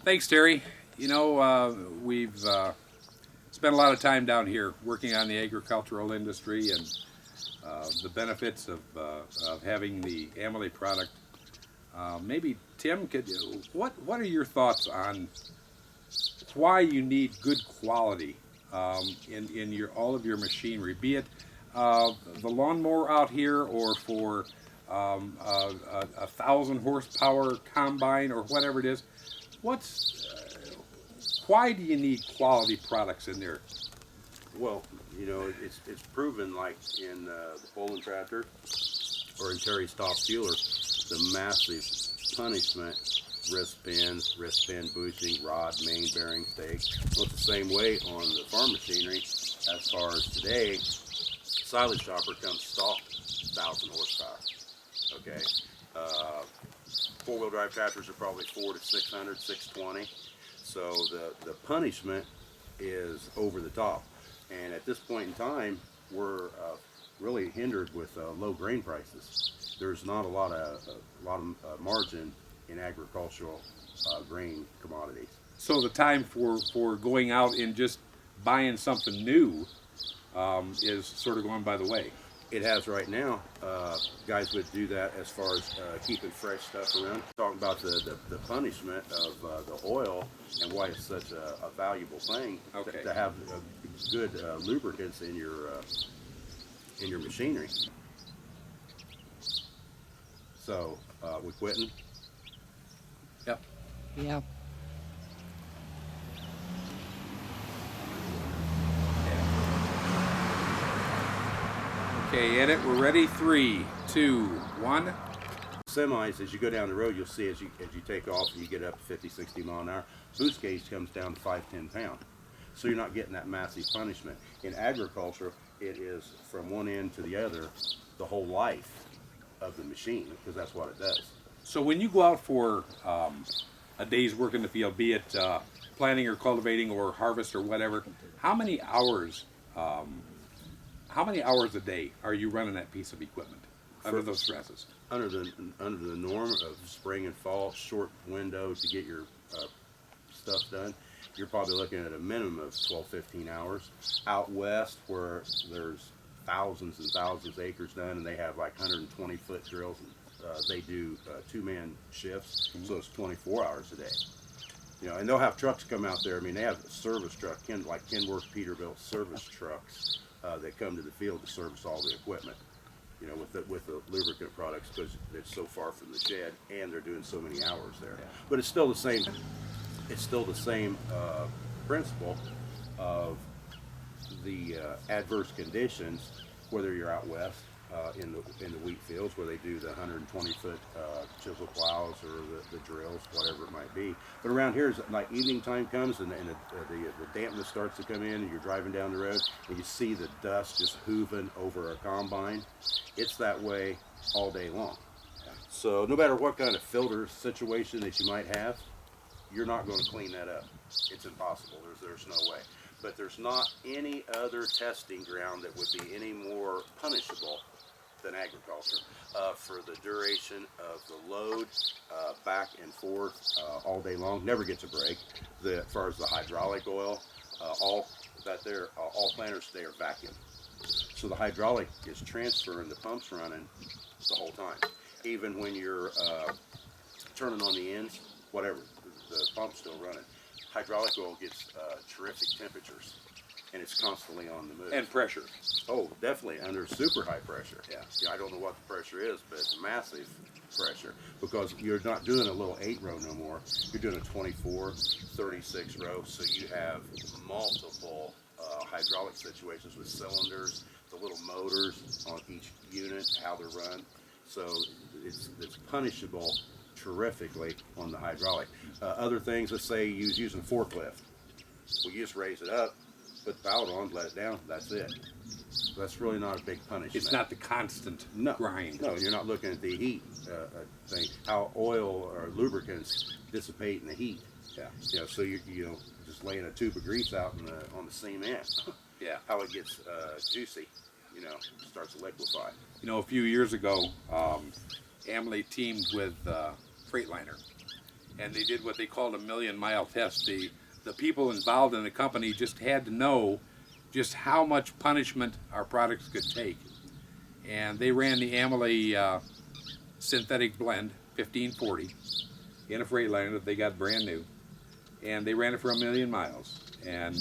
Thanks, Terry. We've spent a lot of time down here working on the agricultural industry and the benefits of having the Amley product. Maybe Tim, what are your thoughts on why you need good quality in your all of your machinery, be it the lawnmower out here or for 1,000 horsepower combine or whatever it is? What's why do you need quality products in there? Well, it's proven like in the Poland tractor or in Terry's top fueler, the massive punishment, wrist pin bushing, rod, main bearing, stake. Well, it's the same way on the farm machinery. As far as today, silage chopper comes stock 1,000 horsepower. Okay. Four-wheel drive tractors are probably 400 to 600, 620. So the punishment is over the top. And at this point in time, we're really hindered with low grain prices. There's not a lot of margin in agricultural grain commodities. So the time for going out and just buying something new is sort of going by the way. It has right now. Guys would do that as far as keeping fresh stuff around. Talking about the punishment of the oil and why it's such a valuable thing to have good lubricants in your machinery. So we quitting. Yep. Yeah. Okay, edit. We're ready. 3, 2, 1. Semis, as you go down the road, you'll see as you take off and you get up to 50, 60 mile an hour, boost gauge comes down to 5, 10 pound. So you're not getting that massive punishment. In agriculture, it is from one end to the other the whole life of the machine, because that's what it does. So when you go out for a day's work in the field, be it planting or cultivating or harvest or whatever, how many hours a day are you running that piece of equipment under those stresses? Under the norm of spring and fall, short window to get your stuff done, you're probably looking at a minimum of 12, 15 hours. Out west, where there's thousands and thousands of acres done, and they have like 120-foot drills, they do two-man shifts, so it's 24 hours a day. And they'll have trucks come out there. I mean, they have service trucks, like Kenworth Peterbilt service trucks that come to the field to service all the equipment. With the lubricant products, because it's so far from the shed, and they're doing so many hours there. Yeah. But it's still the same. It's still the same principle of the adverse conditions, whether you're out west in the wheat fields where they do the 120-foot chisel plows or the drills, whatever it might be. But around here, like evening time comes and the dampness starts to come in, and you're driving down the road and you see the dust just hooving over a combine. It's that way all day long. So no matter what kind of filter situation that you might have, you're not going to clean that up. It's impossible. There's no way. But there's not any other testing ground that would be any more punishable than agriculture for the duration of the load, back and forth all day long. Never gets a break. As far as the hydraulic oil, all planters today are vacuum. So the hydraulic is transferring, the pump's running the whole time. Even when you're turning on the ends, whatever, the pump's still running. Hydraulic oil gets terrific temperatures, and it's constantly on the move. And pressure. Oh, definitely under super high pressure. Yeah, I don't know what the pressure is, but it's massive pressure, because you're not doing a little 8-row no more. You're doing a 24, 36 row, so you have multiple hydraulic situations with cylinders, the little motors on each unit, how they're run. So it's punishable terrifically on the hydraulic. Other things, let's say you was using a forklift. Well, you just raise it up, put the pallet on, let it down, that's it. So that's really not a big punishment. It's not the constant grind. No, you're not looking at the heat thing, how oil or lubricants dissipate in the heat. Yeah. So you just laying a tube of grease out on the seam end. Yeah. How it gets juicy, starts to liquefy. A few years ago, Amley teamed with Freightliner, and they did what they called a million-mile test. The people involved in the company just had to know just how much punishment our products could take. And they ran the Amalie synthetic blend, 1540, in a Freightliner that they got brand new. And they ran it for 1,000,000 miles. And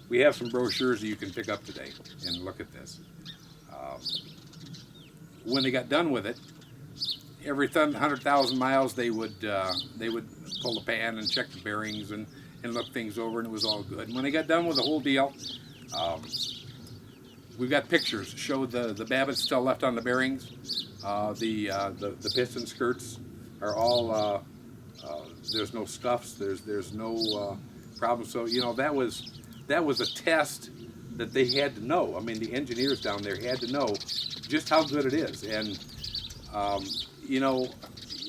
we have some brochures that you can pick up today and look at this. When they got done with it, every 100,000 miles they would pull the pan and check the bearings and look things over, and it was all good. And when they got done with the whole deal, we've got pictures that show the babbitt still left on the bearings. The piston skirts are all there's no scuffs. There's no problem. So that was a test that they had to know. I mean, the engineers down there had to know just how good it is. And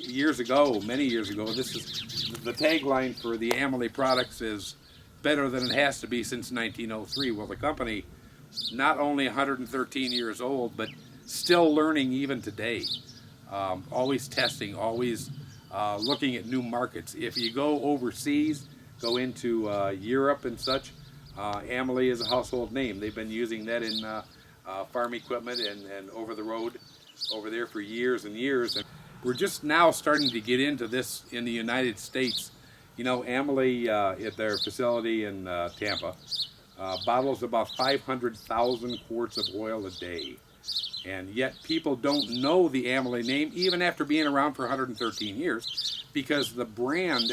years ago, many years ago, this is the tagline for the Amalie products is better than it has to be since 1903. Well, the company, not only 113 years old, but still learning even today. Always testing, always looking at new markets. If you go overseas, go into Europe and such, Amalie is a household name. They've been using that in farm equipment and over the road over there for years and years. And we're just now starting to get into this in the United States. Amalie at their facility in Tampa bottles about 500,000 quarts of oil a day. And yet people don't know the Amalie name even after being around for 113 years, because the brand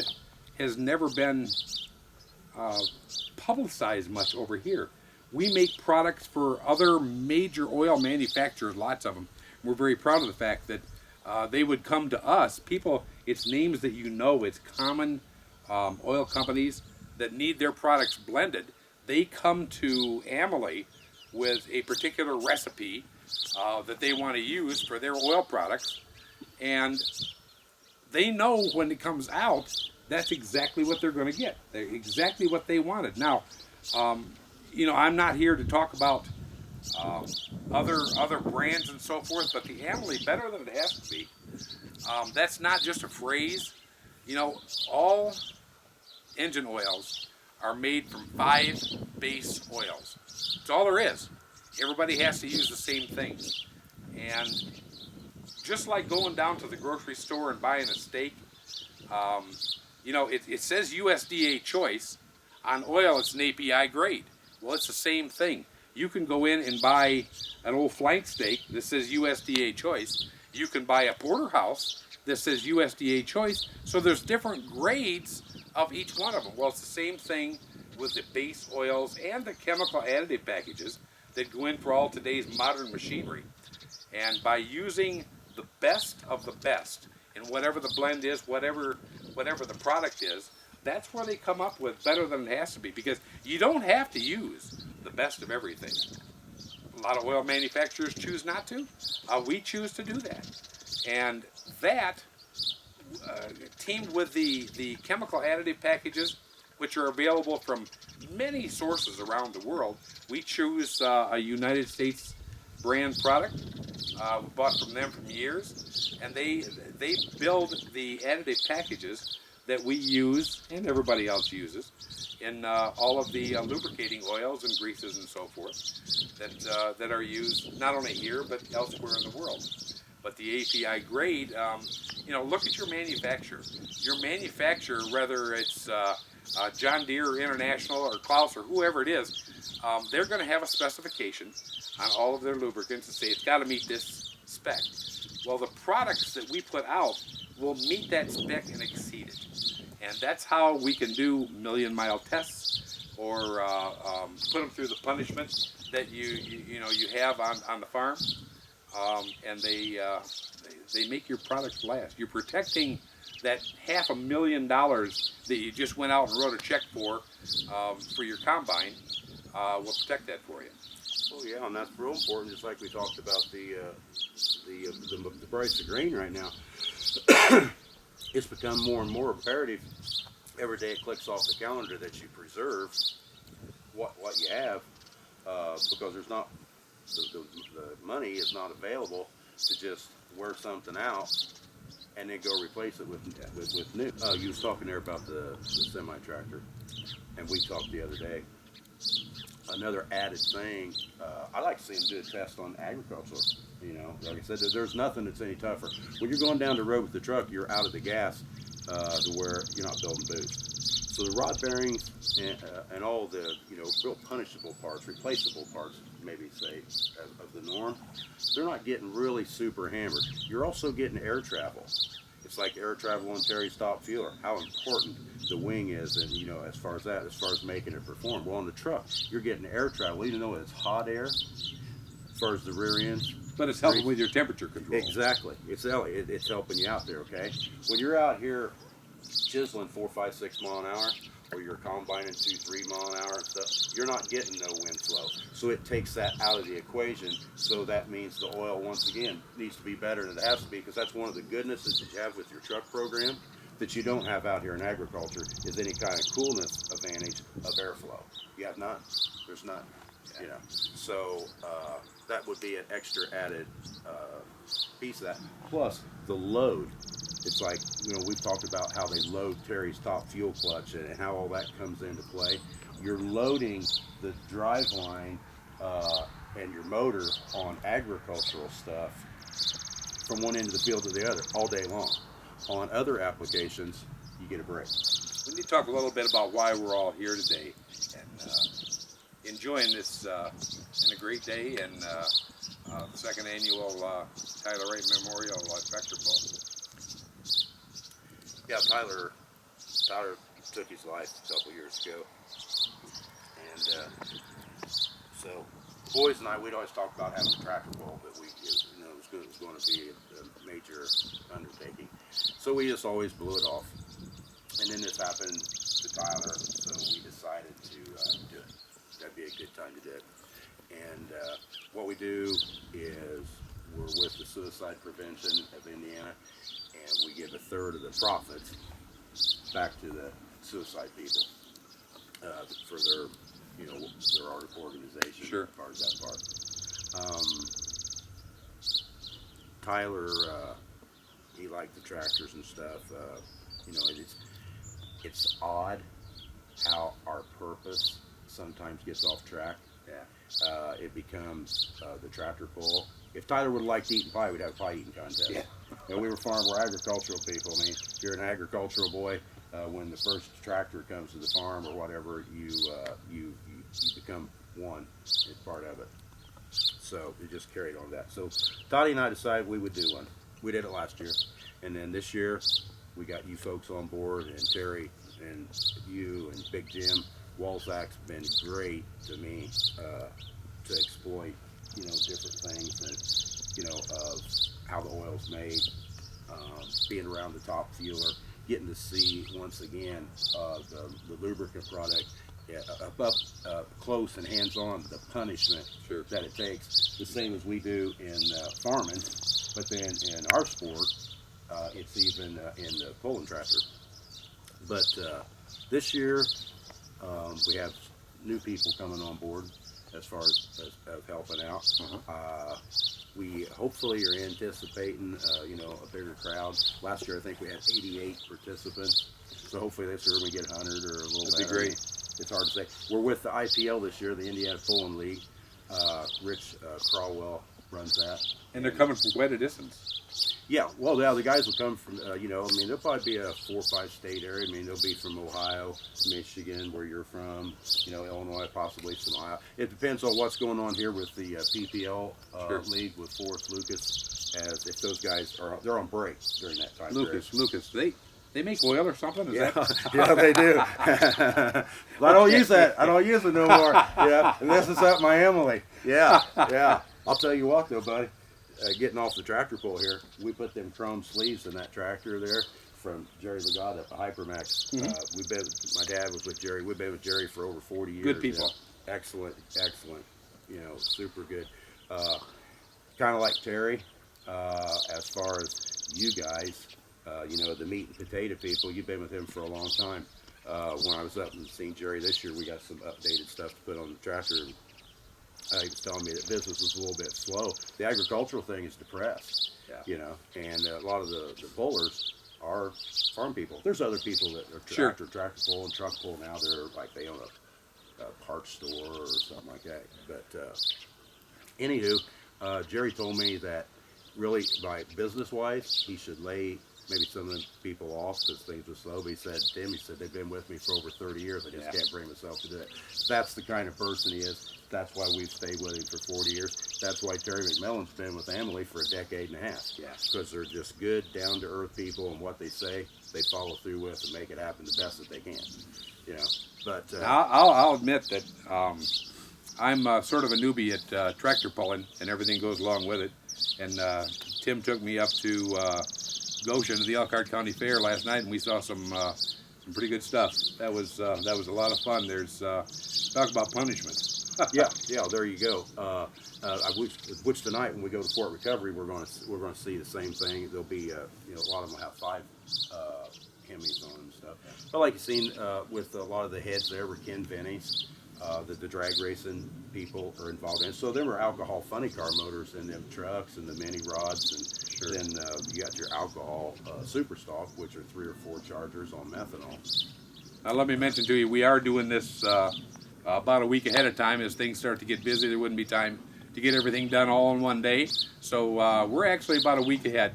has never been publicized much over here. We make products for other major oil manufacturers, lots of them. We're very proud of the fact that they would come to us. People, it's names that it's common oil companies that need their products blended. They come to Amalie with a particular recipe that they want to use for their oil products, and they know when it comes out, that's exactly what they're going to get. They're exactly what they wanted. Now, I'm not here to talk about other brands and so forth, but the Amalie, better than it has to be. That's not just a phrase. All engine oils are made from 5 base oils. That's all there is. Everybody has to use the same thing. And just like going down to the grocery store and buying a steak, it says USDA choice. On oil, it's an API grade. Well, it's the same thing. You can go in and buy an old flank steak that says USDA choice. You can buy a porterhouse that says USDA choice. So there's different grades of each one of them. Well, it's the same thing with the base oils and the chemical additive packages that go in for all today's modern machinery. And by using the best of the best in whatever the blend is, whatever the product is, that's where they come up with better than it has to be, because you don't have to use the best of everything. A lot of oil manufacturers choose not to. We choose to do that. And that, teamed with the chemical additive packages, which are available from many sources around the world, we choose a United States brand product. We bought from them for years, and they build the additive packages that we use and everybody else uses in all of the lubricating oils and greases and so forth that are used not only here but elsewhere in the world. But the API grade, look at your manufacturer. Your manufacturer, whether it's John Deere or International or Klaus or whoever it is, they're going to have a specification on all of their lubricants and say it's got to meet this spec. Well, the products that we put out will meet that spec and exceed it. And that's how we can do million-mile tests or put them through the punishment that you have on the farm, and they make your products last. You're protecting that $500,000 that you just went out and wrote a check for your combine. Will protect that for you. Oh yeah, and that's real important. Just like we talked about the price of grain right now. It's become more and more imperative. Every day it clicks off the calendar that you preserve what you have, because there's not the money is not available to just wear something out and then go replace it with new. You was talking there about the semi tractor, and we talked the other day. Another added thing, I like to see them do a test on agriculture. You know, like I said, there's nothing that's any tougher. When you're going down the road with the truck, you're out of the gas to where you're not building boost. So the rod bearings and all the, you know, real punishable parts, replaceable parts, maybe say, of the norm, they're not getting really super hammered. You're also getting air travel. It's like air travel on Terry's top fueler, how important the wing is, and you know, as far as making it perform. Well, on the truck, you're getting air travel, even though it's hot air, as far as the rear end. But it's helping with your temperature control. Exactly. It's helping you out there, okay? When you're out here chiseling 4, 5, 6 mile an hour, or you're combining 2, 3 mile an hour and stuff, you're not getting no wind flow. So it takes that out of the equation. So that means the oil, once again, needs to be better than it has to be, because that's one of the goodnesses that you have with your truck program that you don't have out here in agriculture, is any kind of coolness advantage of airflow. You have none. There's none. You know, so that would be an extra added piece of that. Plus the load. It's like, you know, we've talked about how they load Terry's top fuel clutch and how all that comes into play. You're loading the drive line and your motor on agricultural stuff from one end of the field to the other all day long. On other applications, you get a break. We need to talk a little bit about why we're all here today and enjoying this in a great day and the second annual Tyler Wright Memorial Vector Bowl. Yeah, Tyler took his life a couple years ago, and so boys and I, we'd always talk about having a tractor bowl, but you know, it was going to be a major undertaking. So we just always blew it off, and then this happened to Tyler, so we decided to do it. That'd be a good time to do it. And what we do is we're with the Suicide Prevention of Indiana, and we give a third of the profits back to the suicide people for their, you know, their organization. Sure. Part of that part. Tyler, he liked the tractors and stuff. You know, it's odd how our purpose sometimes gets off track. Yeah. It becomes the tractor pull. If Tyler would have liked eating pie, we'd have a pie eating contest. Yeah. You know, we're agricultural people. I mean, if you're an agricultural boy, when the first tractor comes to the farm or whatever, you become one. It's part of it. So it just carried on that. So Toddy and I decided we would do one. We did it last year, and then this year we got you folks on board, and Terry and you and Big Jim. Walzak's been great to me to exploit, you know, different things and, you know, of how the oil's made, being around the top fueler, getting to see once again the lubricant product up close and hands-on, the punishment Sure. that it takes, the same as we do in farming, but then in our sport, it's even in the pulling tractor. But this year, we have new people coming on board as far as helping out. We hopefully are anticipating, you know, a bigger crowd. Last year, I think we had 88 participants. So hopefully this year we get 100 or a little better. That'd be great. It's hard to say. We're with the IPL this year, the Indiana Pulling League. Rich Crawwell runs that. And they're coming from quite a distance. Yeah, well, yeah, the guys will come from, you know, I mean, there'll probably be a 4 or 5 state area. I mean, they'll be from Ohio, Michigan, where you're from, you know, Illinois, possibly some Ohio. It depends on what's going on here with the PPL Sure. league with Forrest Lucas, as if those guys they're on break during that time Lucas, period. they make oil or something? Is Yeah, that? yeah, they do. I don't use that. I don't use it no more. Yeah, and this is up my Emily. Yeah, yeah. I'll tell you what, though, buddy. Getting off the tractor pull here, we put them chrome sleeves in that tractor there from Jerry Legata at the Hypermax. My dad was with Jerry. We've been with Jerry for over 40 years. Good people. Yeah. Excellent, excellent. You know, super good. Kind of like Terry, as far as you guys, you know, the meat and potato people, you've been with him for a long time. When I was up and seeing Jerry this year, we got some updated stuff to put on the tractor. He was telling me that business was a little bit slow. The agricultural thing is depressed. Yeah. You know, and a lot of the pullers are farm people. There's other people that are Sure. tractor pull and truck pull now. They're like they own a parts store or something like that. But anywho, Jerry told me that really, like business wise, he should lay maybe some of the people off because things were slow. But he said, Tim, he said, they've been with me for over 30 years. I just can't bring myself to do it. That's the kind of person he is. That's why we've stayed with him for 40 years. That's why Terry McMillan's been with Emily for a decade and a half. Yeah. Because they're just good, down-to-earth people, and what they say, they follow through with and make it happen the best that they can. You know, but I'll admit that I'm sort of a newbie at tractor pulling, and everything goes along with it. And Tim took me up to Goshen to the Elkhart County Fair last night, and we saw some pretty good stuff. That was a lot of fun. There's talk about punishment. yeah, there you go. Which tonight when we go to Fort Recovery, we're going to see the same thing. There'll be a lot of them will have 5 Hemis on them and stuff. But like you've seen with a lot of the heads there were Ken Vinny's. The drag racing people are involved in it. So there were alcohol funny car motors in them trucks and the mini rods, and then you got your alcohol super stock, which are 3 or 4 chargers on methanol. Now let me mention to you, we are doing this about a week ahead of time. As things start to get busy, there wouldn't be time to get everything done all in one day. So we're actually about a week ahead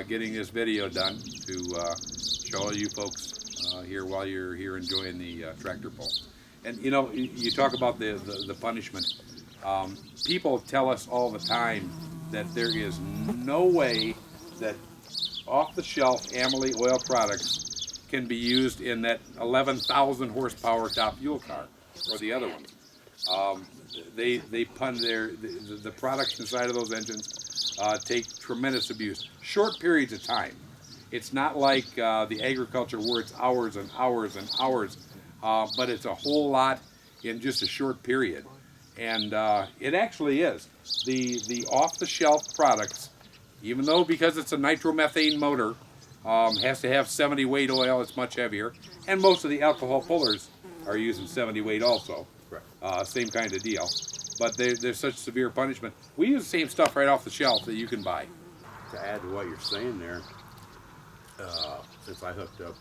getting this video done to show all you folks here while you're here enjoying the tractor pull. And you know, you talk about the punishment. People tell us all the time that there is no way that off-the-shelf Amalie oil products can be used in that 11,000 horsepower top fuel car or the other ones. They pun the products inside of those engines take tremendous abuse, short periods of time. It's not like the agriculture where it's hours and hours and hours. But it's a whole lot in just a short period, and it actually is. The off-the-shelf products, even though because it's a nitromethane motor, has to have 70 weight oil, it's much heavier, and most of the alcohol pullers are using 70 weight also. Right. Same kind of deal, but there's such severe punishment. We use the same stuff right off the shelf that you can buy. To add to what you're saying there, since I hooked up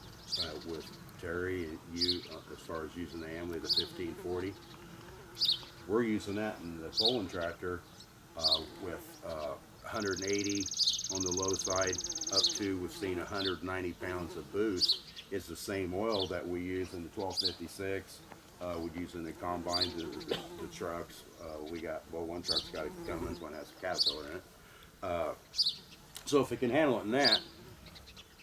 with Terry, you as far as using the Amalie, the 1540, we're using that in the pulling tractor with 180 on the low side up to we've seen 190 pounds of boost. It's the same oil that we use in the 1256. We use in the combines, the trucks. We got one truck's got a Cummins, one has a Caterpillar in it. So if it can handle it in that,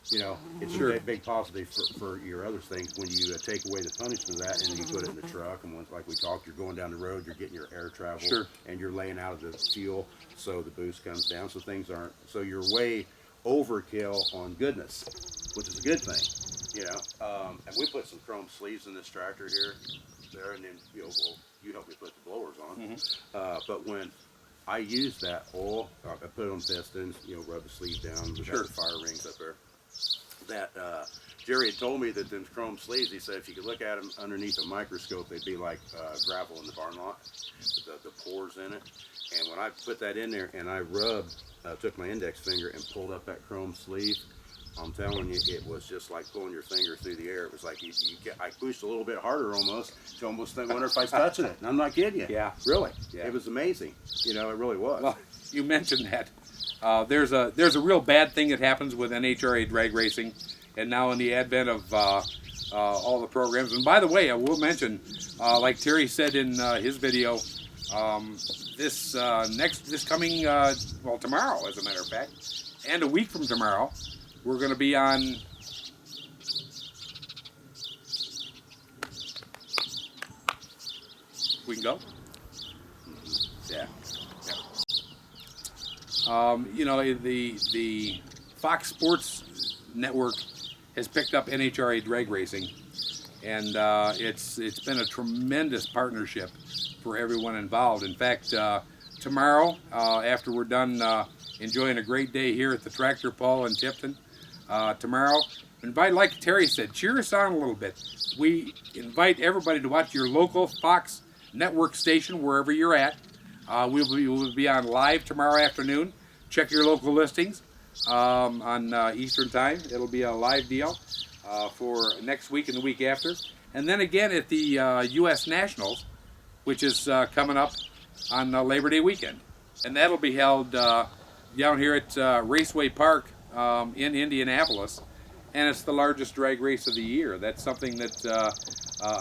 you know, it's a big positive for your other things when you take away the punishment of that and you put it in the truck. And once, like we talked, you're going down the road, you're getting your air travel, and you're laying out of the fuel, so the boost comes down. So things aren't. So you're way overkill on goodness, which is a good thing, you know. And we put some chrome sleeves in this tractor here, there, and then you help me put the blowers on. Mm-hmm. But when I use that oil, I put it on pistons, rub the sleeve down, we got the fire rings up there. That Jerry had told me that them chrome sleeves, he said if you could look at them underneath a microscope, they'd be like gravel in the barn lot, the pores in it. And when I put that in there and I took my index finger and pulled up that chrome sleeve, I'm telling you, it was just like pulling your finger through the air. It was like I pushed a little bit harder almost to almost wonder if I was touching it. And I'm not kidding you. Yeah. Really. Yeah. It was amazing. It really was. Well, you mentioned that. There's a real bad thing that happens with NHRA drag racing, and now in the advent of all the programs. And by the way, I will mention, like Terry said in his video, this coming tomorrow, as a matter of fact, and a week from tomorrow, we're going to be on. We can go. Yeah. The Fox Sports Network has picked up NHRA drag racing, and it's been a tremendous partnership for everyone involved. In fact, tomorrow, after we're done enjoying a great day here at the Tractor Pull in Tipton, tomorrow, invite, like Terry said, cheer us on a little bit. We invite everybody to watch your local Fox Network station wherever you're at. We'll be on live tomorrow afternoon check your local listings on Eastern Time. It'll be a live deal for next week and the week after. And then again at the U.S. Nationals, which is coming up on Labor Day weekend. And that'll be held down here at Raceway Park in Indianapolis. And it's the largest drag race of the year. That's something that,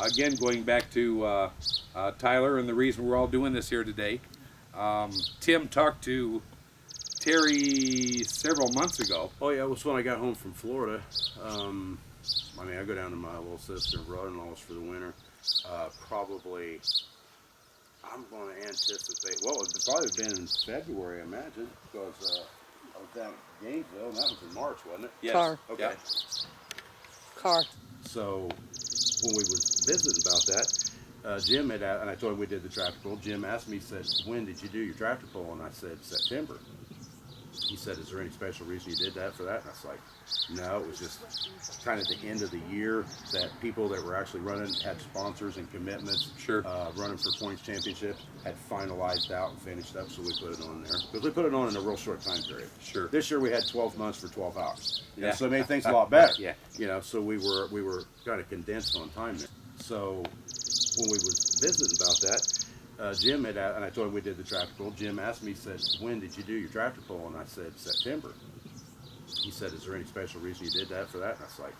again, going back to Tyler and the reason we're all doing this here today. Tim talked to Terry several months ago. Oh yeah, it was when I got home from Florida. I mean, I go down to my little sister and brother-in-law's for the winter. Probably, I'm going to anticipate, well, it's probably been in February, I imagine, because I was down at Gainesville, and that was in March, wasn't it? Yes. Car. Okay. Yep. Car. So when we was visiting about that, Jim had, and I told him we did the tractor pull. Jim asked me, he said, when did you do your tractor pull? And I said, September. He said, is there any special reason you did that for that? And I was like, no, it was just kind of the end of the year that people that were actually running had sponsors and commitments. Sure. Running for points championships had finalized out and finished up, so we put it on there. Because we put it on in a real short time period. Sure. This year we had 12 months for 12 hours. Yeah. So it made things a lot better. Yeah. You know, so we were kind of condensed on time there. So when we was visiting about that, Jim had, and I told him we did the tractor pull. Jim asked me, he said, when did you do your tractor pull? And I said, September. He said, is there any special reason you did that for that? And I was like,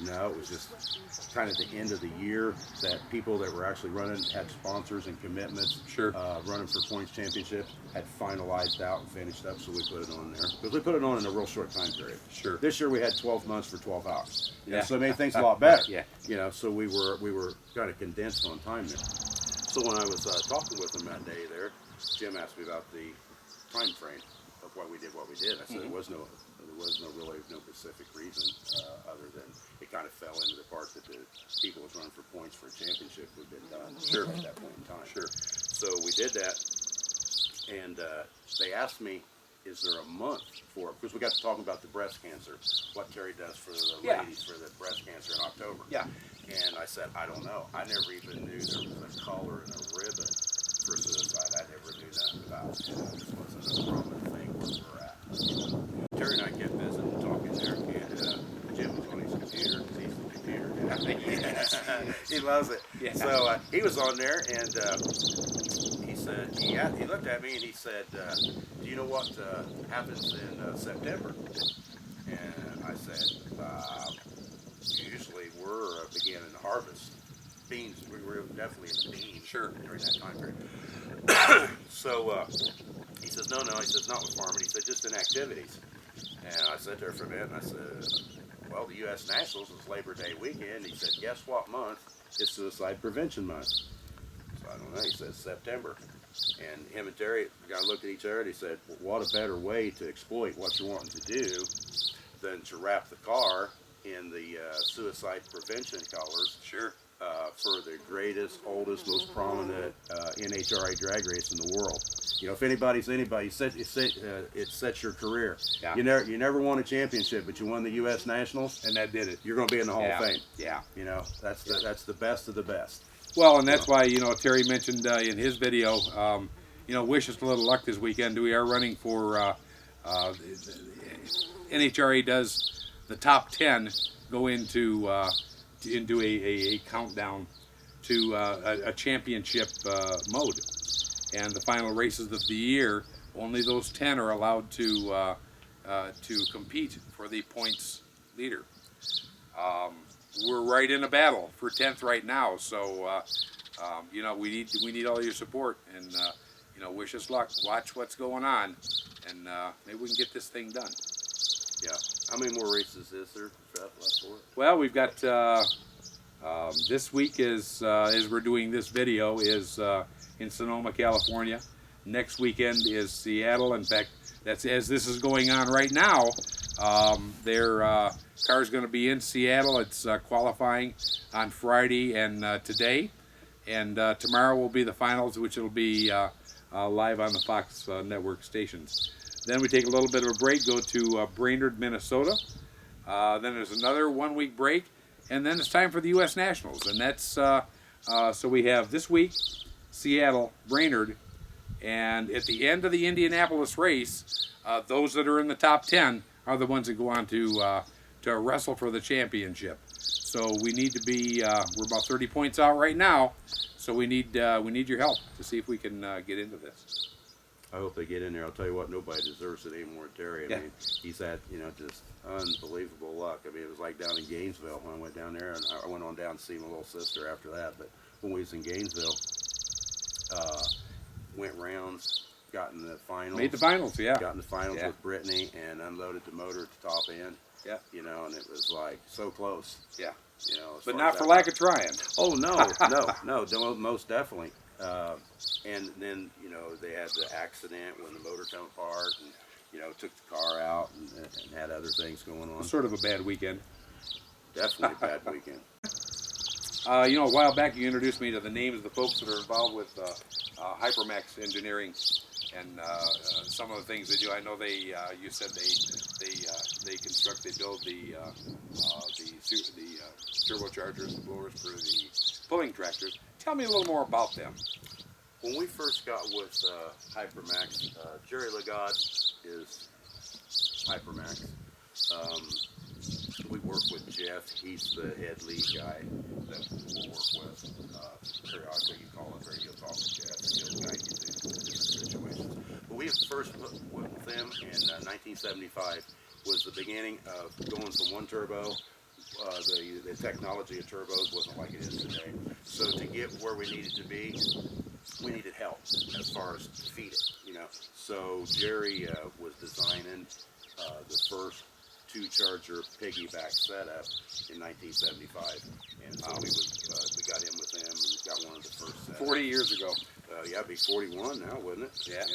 no, it was just kind of the end of the year that people that were actually running had sponsors and commitments. Sure. Running for points championships had finalized out and finished up, so we put it on there. Because we put it on in a real short time period. Sure. This year we had 12 months for 12 hours. Yeah. So it made things a lot better. Yeah. You know, so we were kind of condensed on time there. So when I was talking with him that day there, Jim asked me about the time frame of why we did what we did. I said there was no really specific reason other than it kind of fell into the part that the people was running for points for a championship would have been done at that point in time. Sure. So we did that, and they asked me, is there a month for it? Because we got to talking about the breast cancer, what Terry does for the ladies for the breast cancer in October. Yeah. And I said, I don't know. I never even knew there was a collar and a ribbon for suicide. I never knew nothing about it. It just wasn't a prominent thing where we're at. Terry and I kept visiting and talking there, and Jim was on his computer because he's the computer guy. He loves it. Yeah. So he was on there, and he said, he looked at me and he said, do you know what happens in September? And I said, usually we're beginning to harvest beans. We were definitely in beans during that time period. So he says, no, he says, not with farming. He said, just in activities. And I sat there for a minute and I said, well, the U.S. Nationals is Labor Day weekend. He said, guess what month? It's Suicide Prevention Month. So I don't know. He says September. And him and Terry kind of looked at each other and he said, well, what a better way to exploit what you're wanting to do than to wrap the car in the suicide prevention colors. Sure. For the greatest, oldest, most prominent NHRA drag race in the world. You know, if anybody's anybody, it sets your career. Yeah. You never won a championship, but you won the U.S. Nationals, And that did it. you're going to be in the Hall of Fame. Yeah. You know, that's the best of the best. Well, and that's why, Terry mentioned in his video, wish us a little luck this weekend. We are running for, NHRA does the top 10 go into a countdown to a championship mode. And the final races of the year, only those 10 are allowed to compete for the points leader. We're right in a battle for 10th right now, so we need all your support, and wish us luck. Watch what's going on, and maybe we can get this thing done. Yeah. How many more races is there left for it? Well, we've got this week as we're doing this video is in Sonoma, California. Next weekend is Seattle. In fact, that's as this is going on right now. Their car is going to be in Seattle. It's qualifying on Friday and today, and tomorrow will be the finals, which will be live on the Fox network stations. Then we take a little bit of a break, go to Brainerd, Minnesota. Then there's another 1 week break, and then it's time for the U.S. Nationals. And that's so we have this week Seattle, Brainerd, and at the end of the Indianapolis race, those that are in the top 10 are the ones that go on to wrestle for the championship. So we need to be, we're about 30 points out right now, so we need your help to see if we can get into this. I hope they get in there. I'll tell you what, nobody deserves it anymore than Terry. I mean, he's had, just unbelievable luck. I mean, it was like down in Gainesville when I went down there, and I went on down to see my little sister after that. But when we was in Gainesville, went rounds, got in the finals. Made the finals, yeah. Got in the finals with Brittany and unloaded the motor at the top end. Yeah. And it was like so close. Yeah. But not for lack of trying. Oh, no, most definitely. And then, they had the accident when the motor came apart and, took the car out and had other things going on. Sort of a bad weekend. Definitely a bad weekend. A while back you introduced me to the names of the folks that are involved with Hypermax Engineering and some of the things they do. I know you said they construct, they build the turbochargers, the blowers for the pulling tractors. Tell me a little more about them. When we first got with Hypermax, Jerry Legod is Hypermax. We work with Jeff. He's the head lead guy that we'll work with. Periodically, you call him, or you'll talk to Jeff, and he'll guide you through different situations. But we first went with them in 1975. Was the beginning of going from one turbo. The technology of turbos wasn't like it is today. So to get where we needed to be, we needed help as far as to feed it, So Jerry was designing the first two-charger piggyback setup in 1975, and so we got in with them and got one of the first setups. 40 years ago. It'd be 41 now, wouldn't it? Yeah,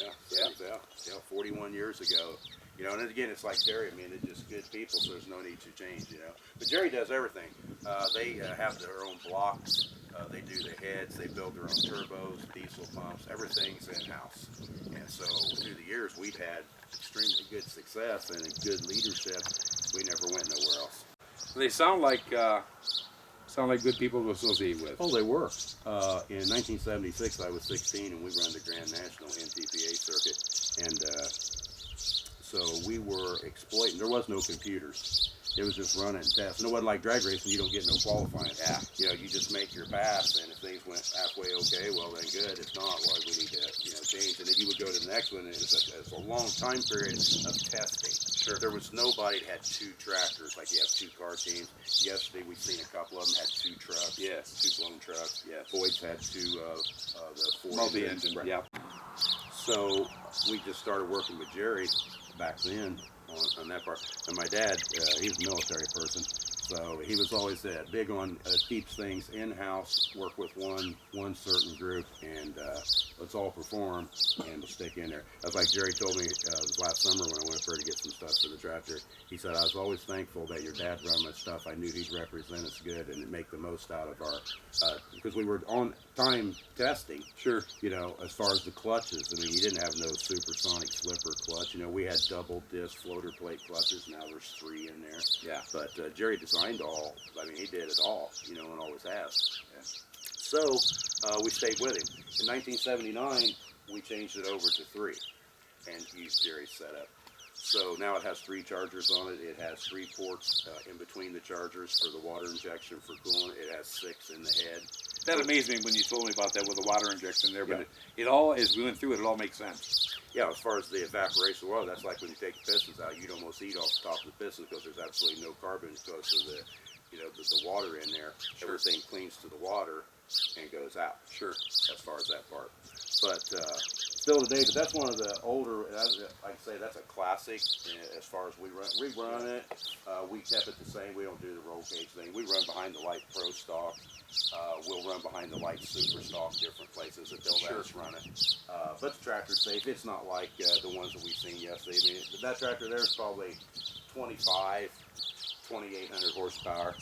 41 years ago. And again, it's like Terry. I mean, they're just good people, so there's no need to change. But Jerry does everything. They have their own blocks. They do the heads. They build their own turbos, diesel pumps. Everything's in house. And so through the years, we've had extremely good success and good leadership. We never went nowhere else. They sound like good people to associate with. Oh, they were. In 1976, I was 16, and we ran the Grand National NTPA circuit, and so we were exploiting. There was no computers. It was just running and testing. It wasn't like drag racing. You don't get no qualifying. You just make your pass, and if things went halfway okay, well then good. If not, well we need to change. And then you would go to the next one. And it's a long time period of testing. Sure. There was nobody that had two tractors like you have two car teams. Yesterday we've seen a couple of them had two trucks. Yes. Two blown trucks. Yes. Boyd's had two the Ford multi-engine. Right. Yeah. So we just started working with Jerry back then on that part. And my dad, he was a military person, so he was always big on keeps things in-house, work with one certain group, and let's all perform, and we'll stick in there. That's like Jerry told me last summer when I went up there to get some stuff for the tractor. He said, I was always thankful that your dad run my stuff. I knew he'd represent us good and make the most out of our, because we were on time testing. Sure. As far as the clutches, I mean, you didn't have no supersonic slipper clutch. We had double disc floater plate clutches. Now there's 3 in there. Yeah. But Jerry designed all. I mean, he did it all, and always has. Yeah. So we stayed with him. In 1979, we changed it over to 3 and used Jerry's setup. So now it has 3 chargers on it. It has 3 ports in between the chargers for the water injection for coolant. It has 6 in the head. That amazed me when you told me about that with the water injection there, but it all, as we went through it, all makes sense. Yeah, as far as the evaporation of oil, that's like when you take the pistons out, you'd almost eat off the top of the pistons because there's absolutely no carbon because of the water in there. Sure. Everything cleans to the water and goes out. Sure. As far as that part. But still today, but that's one of the older, like I say, that's a classic as far as we run it. We kept it the same. We don't do the roll cage thing. We run behind the light pro stock. We'll run behind the light super stock, different places that they'll let us run it. But the tractor's safe. It's not like the ones that we've seen yesterday. I mean, that tractor there is probably 2,800 horsepower.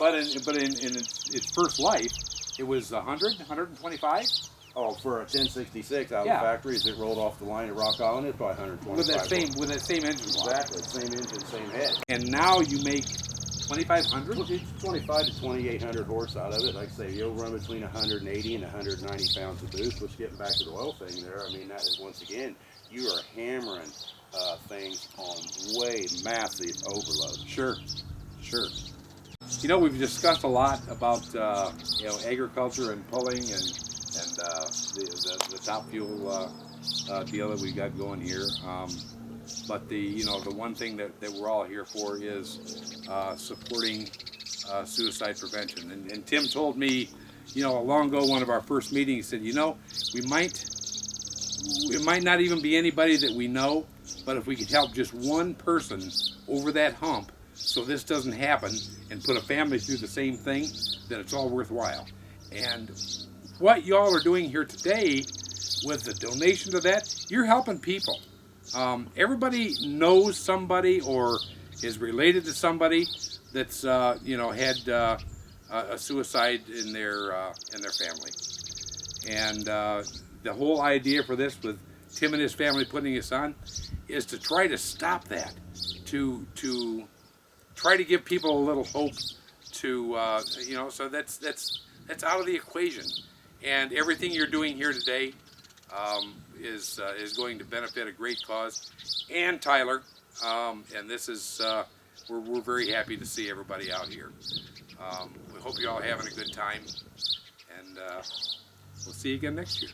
But in its first life, it was 125? Oh, for a 1066 out of the factory, as it rolled off the line at Rock Island, it's probably 125. With that same engine block. Exactly, same engine, same head. And now you make 2,500? It's 25 to 2,800 horse out of it. Like I say, you'll run between 180 and 190 pounds of boost, which getting back to the oil thing there, I mean, that is, once again, you are hammering things on way massive overload. Sure, sure. You know, we've discussed a lot about you know, agriculture and pulling and the top fuel deal that we got going here. But you know, the one thing that we're all here for is supporting suicide prevention. And Tim told me, you know, long ago, one of our first meetings, said, you know, it might not even be anybody that we know, but if we could help just one person over that hump so this doesn't happen and put a family through the same thing, then it's all worthwhile. And what y'all are doing here today with the donation to that, you're helping people. Everybody knows somebody or is related to somebody that's you know, had a suicide in their family. And the whole idea for this, with Tim and his family putting this on, is to try to stop that, to try to give people a little hope, to you know, so that's out of the equation. And everything you're doing here today is going to benefit a great cause. And Tyler, and this is we're very happy to see everybody out here. We hope you're all having a good time, and we'll see you again next year.